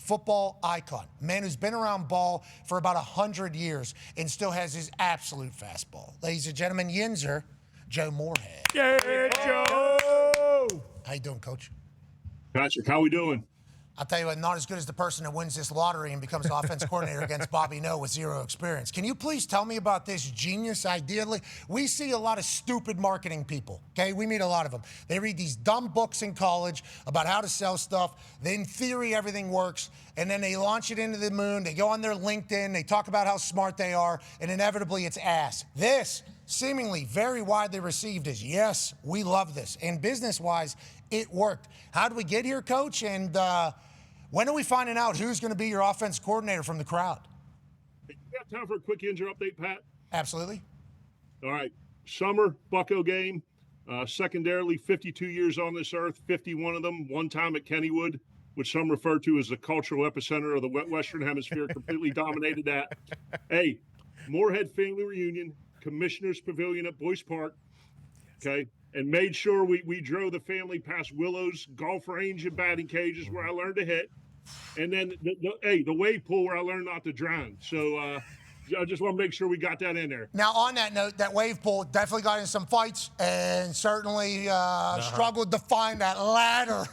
football icon, man who's been around ball for about 100 years and still has his absolute fastball. Ladies and gentlemen, Yinzer, Joe Moorehead. Yeah, Joe! How you doing, Coach? Patrick, how we doing? I'll tell you what, not as good as the person that wins this lottery and becomes offense coordinator against Bobby No with zero experience. Can you please tell me about this genius idea? We see a lot of stupid marketing people, okay? We meet a lot of them. They read these dumb books in college about how to sell stuff. Then in theory, everything works. And then they launch it into the moon. They go on their LinkedIn. They talk about how smart they are. And inevitably, it's ass. This, seemingly very widely received as, yes, we love this. And business-wise, it worked. How did we get here, Coach? And when are we finding out who's going to be your offense coordinator from the crowd? You got time for a quick injury update, Pat? Absolutely. All right. Summer Bucko game. Secondarily, 52 years on this earth, 51 of them, one time at Kennywood, which some refer to as the cultural epicenter of the Western Hemisphere, completely dominated that. Hey, Moorehead family reunion, Commissioner's Pavilion at Boyce Park. Okay. And made sure we drove the family past Willow's golf range and batting cages where I learned to hit. And then, the wave pool where I learned not to drown. So I just want to make sure we got that in there. Now, on that note, that wave pool definitely got in some fights and certainly struggled to find that ladder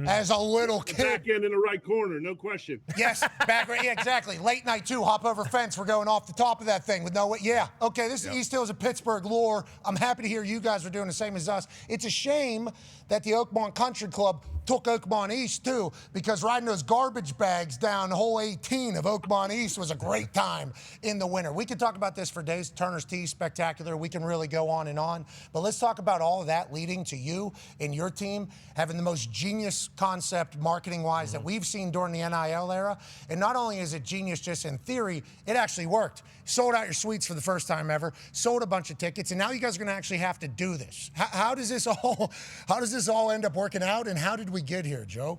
as a little kid. Back end in the right corner, no question. Yes, back right. Yeah, exactly. Late night, too. Hop over fence. We're going off the top of that thing with no way. Yeah. Okay, this is East Hills of Pittsburgh lore. I'm happy to hear you guys are doing the same as us. It's a shame that the Oakmont Country Club took Oakmont East, too, because riding those garbage bags down hole 18 of Oakmont East was a great time in the winter. We could talk about this for days. Turner's Tea, spectacular. We can really go on and on. But let's talk about all of that leading to you and your team having the most genius concept marketing-wise that we've seen during the NIL era. And not only is it genius just in theory, it actually worked. Sold out your suites for the first time ever, sold a bunch of tickets, and now you guys are going to actually have to do this. How does this all end up working out, and how did we get here, Joe?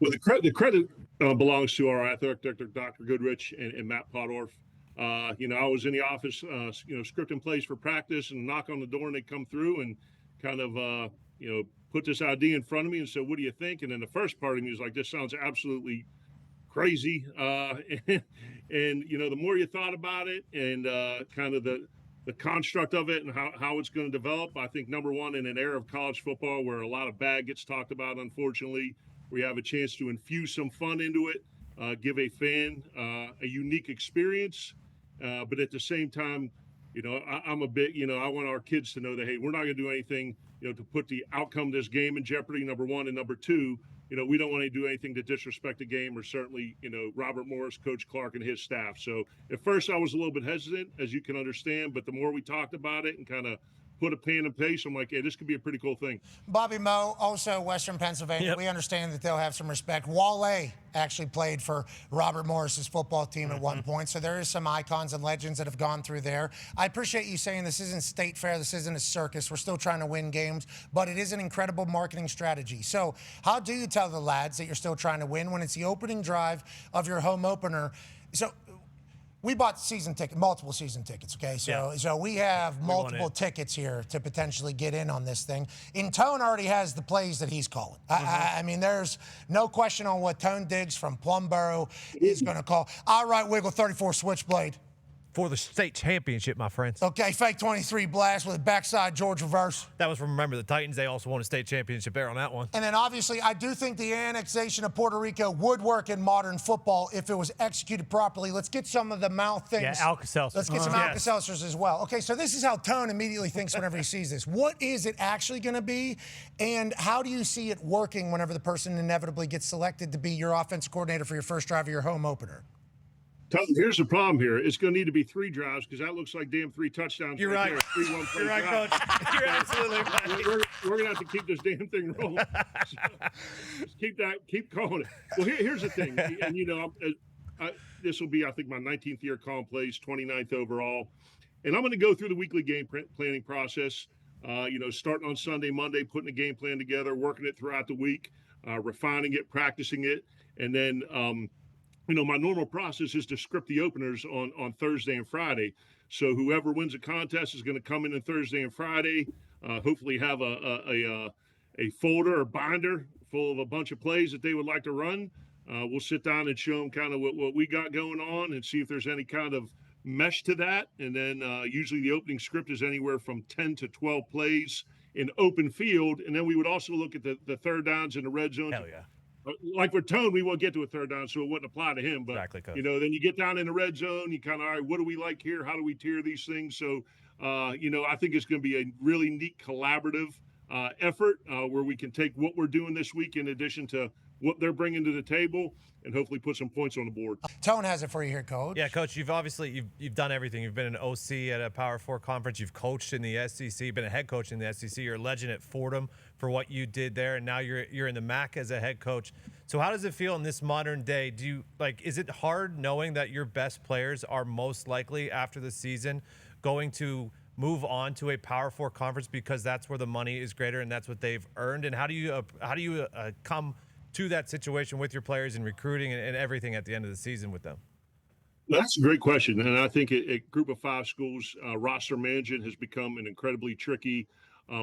Well, the credit belongs to our athletic director, Dr. Goodrich, and Matt Podorf. I was in the office, scripting plays for practice and knock on the door, and they come through and kind of, put this idea in front of me and said, "What do you think?" And then the first part of me was like, "This sounds absolutely crazy." And the more you thought about it and kind of the construct of it and how it's going to develop, I think number one, in an era of college football where a lot of bad gets talked about, unfortunately, we have a chance to infuse some fun into it, give a fan a unique experience, but at the same time, I'm a bit, I want our kids to know that, hey, we're not going to do anything, to put the outcome of this game in jeopardy, number one, and number two, we don't want to do anything to disrespect the game or certainly, Robert Morris, Coach Clark, and his staff. So at first I was a little bit hesitant, as you can understand, but the more we talked about it and kind of put a pen in place, I'm like, hey, this could be a pretty cool thing. Bobby Moe, also Western Pennsylvania. Yep. We understand that they'll have some respect. Wale actually played for Robert Morris's football team at one point, so there is some icons and legends that have gone through there. I appreciate you saying this isn't state fair, this isn't a circus. We're still trying to win games, but it is an incredible marketing strategy. So how do you tell the lads that you're still trying to win when it's the opening drive of your home opener? So we bought multiple season tickets, okay? So we have multiple tickets here to potentially get in on this thing. And Tone already has the plays that he's calling. I mean, there's no question on what Tone Diggs from Plumboro is going to call. All right, Wiggle 34 Switchblade. For the state championship, my friends. Okay, fake 23 blast with a backside George reverse. That was from, remember, the Titans. They also won a state championship there on that one. And then, obviously, I do think the annexation of Puerto Rico would work in modern football if it was executed properly. Let's get some of the mouth things. Yeah, Alka-Seltzer. Let's get some Alka-Seltzers as well. Okay, so this is how Tone immediately thinks whenever he sees this. What is it actually going to be, and how do you see it working whenever the person inevitably gets selected to be your offensive coordinator for your first drive of your home opener? Here's the problem here. It's going to need to be 3 drives because that looks like damn 3 touchdowns. You're right. 3-1 play. You're right, Coach. You're absolutely right. We're going to have to keep this damn thing rolling. So keep calling it. Well, here's the thing. And, this will be, I think, my 19th year calling plays, 29th overall. And I'm going to go through the weekly game planning process, starting on Sunday, Monday, putting a game plan together, working it throughout the week, refining it, practicing it. And then, my normal process is to script the openers on Thursday and Friday. So whoever wins a contest is going to come in on Thursday and Friday, hopefully have a folder or binder full of a bunch of plays that they would like to run. We'll sit down and show them kind of what we got going on and see if there's any kind of mesh to that. And then usually the opening script is anywhere from 10 to 12 plays in open field. And then we would also look at the third downs in the red zone. Hell yeah. Like for Tone, we won't get to a third down, so it wouldn't apply to him. But, exactly, Coach. then you get down in the red zone, you kind of, all right, what do we like here? How do we tier these things? So, I think it's going to be a really neat collaborative effort where we can take what we're doing this week in addition to what they're bringing to the table and hopefully put some points on the board. Tone has it for you here, Coach. Yeah, Coach, you've obviously you've done everything. You've been an OC at a Power 4 conference. You've coached in the SEC, been a head coach in the SEC. You're a legend at Fordham for what you did there, and now you're in the MAC as a head coach. So how does it feel in this modern day? Is it hard knowing that your best players are most likely after the season going to move on to a Power 4 conference because that's where the money is greater and that's what they've earned? And how do you come to that situation with your players and recruiting and everything at the end of the season with them? That's a great question. And I think a Group of 5 schools roster management has become an incredibly tricky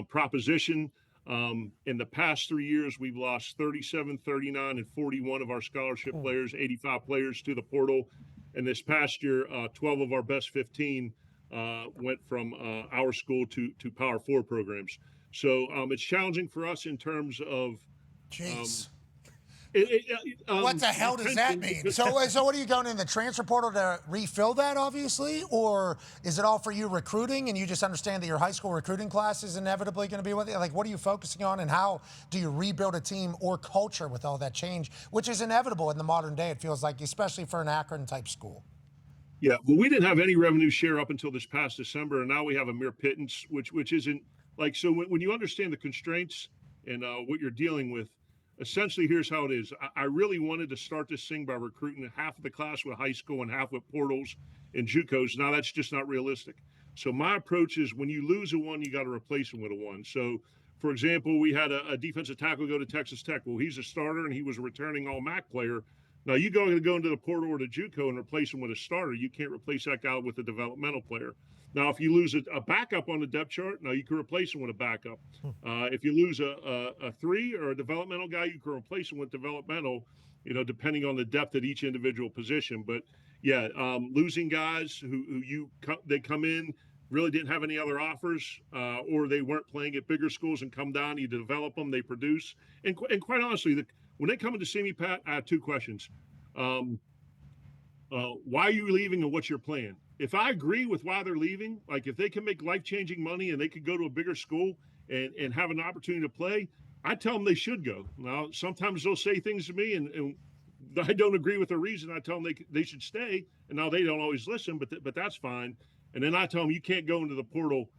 proposition. In the past 3 years, we've lost 37, 39, and 41 of our scholarship players, 85 players to the portal. And this past year, 12 of our best 15 went from our school to Power 4 programs. So it's challenging for us in terms of Jeez. What the hell does that mean? So what are you going in the transfer portal to refill that, obviously? Or is it all for you recruiting and you just understand that your high school recruiting class is inevitably going to be with it? Like, what are you focusing on and how do you rebuild a team or culture with all that change, which is inevitable in the modern day, it feels like, especially for an Akron-type school? Yeah, well, we didn't have any revenue share up until this past December, and now we have a mere pittance, which isn't like, so when you understand the constraints and what you're dealing with, essentially, here's how it is. I really wanted to start this thing by recruiting half of the class with high school and half with portals and JUCOs. Now that's just not realistic. So my approach is when you lose a one, you got to replace him with a one. So, for example, we had a defensive tackle go to Texas Tech. Well, he's a starter and he was a returning All-MAC player. Now you go into the portal or the JUCO and replace him with a starter. You can't replace that guy with a developmental player. Now, if you lose a backup on the depth chart, now you can replace him with a backup. If you lose a 3 or a developmental guy, you can replace him with developmental, depending on the depth at each individual position. But yeah, losing guys who they come in, really didn't have any other offers, or they weren't playing at bigger schools and come down, you develop them, they produce. And quite honestly, when they come in to see me, Pat, I have 2 questions. Why are you leaving and what's your plan? If I agree with why they're leaving, like if they can make life-changing money and they could go to a bigger school and have an opportunity to play, I tell them they should go. Now, sometimes they'll say things to me and I don't agree with the reason. I tell them they should stay, and now they don't always listen, but that's fine. And then I tell them you can't go into the portal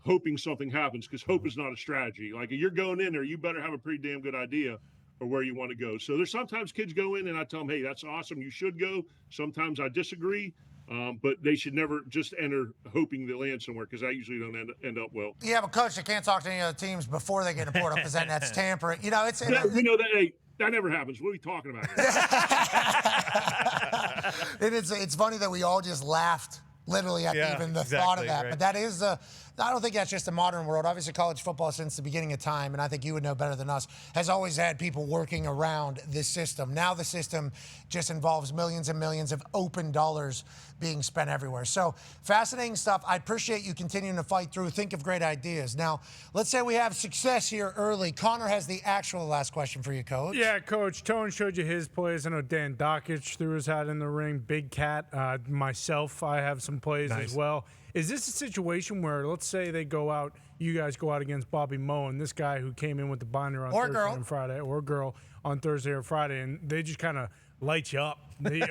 hoping something happens, because hope is not a strategy. Like, if you're going in there, you better have a pretty damn good idea of where you want to go. So there's sometimes kids go in and I tell them, hey, that's awesome, you should go. Sometimes I disagree. But they should never just enter hoping they land somewhere, because that usually don't end up well. Yeah, but Coach, they can't talk to any other teams before they get in the portal because that's tampering. We know that. Hey, that never happens. What are we talking about here? It's funny that we all just laughed literally at even the thought of that. Right. But that is I don't think that's just a modern world. Obviously, college football since the beginning of time, and I think you would know better than us, has always had people working around this system. Now the system just involves millions and millions of open dollars being spent everywhere. So fascinating stuff. I appreciate you continuing to fight through, think of great ideas. Now, let's say we have success here early. Connor has the actual last question for you, Coach. Yeah, Coach. Tone showed you his plays. I know Dan Dockich threw his hat in the ring. Big Cat. Myself, I have some plays as well. Is this a situation where, let's say they go out, you guys go out against Bobby Moe and this guy who came in with the binder on Thursday and Friday, or girl on Thursday or Friday, and they just kind of light you up.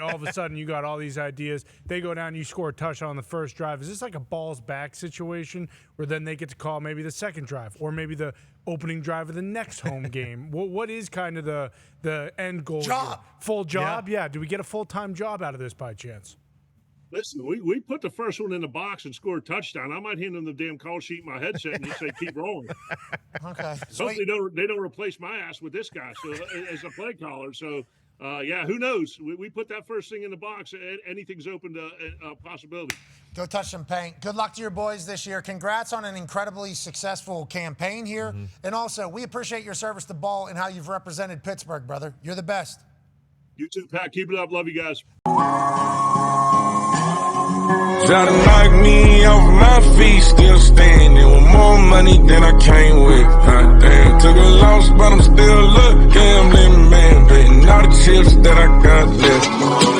All of a sudden, you got all these ideas. They go down, you score a touchdown on the first drive. Is this like a balls back situation where then they get to call maybe the second drive or maybe the opening drive of the next home game? What is kind of the end goal? Job. Full job? Yeah. Do we get a full-time job out of this by chance? Listen, we put the first one in the box and scored a touchdown. I might hand them the damn call sheet in my headset and just say, keep rolling. Okay. Hopefully they don't replace my ass with this guy as a play caller. So, yeah, who knows? We put that first thing in the box. Anything's open to a possibility. Go touch some paint. Good luck to your boys this year. Congrats on an incredibly successful campaign here. And also, we appreciate your service to ball and how you've represented Pittsburgh, brother. You're the best. You too, Pat. Keep it up. Love you guys. Try to knock me off my feet, still standing with more money than I came with. God damn, took a loss, but I'm still up. Gambling man, betting all the chips that I got left.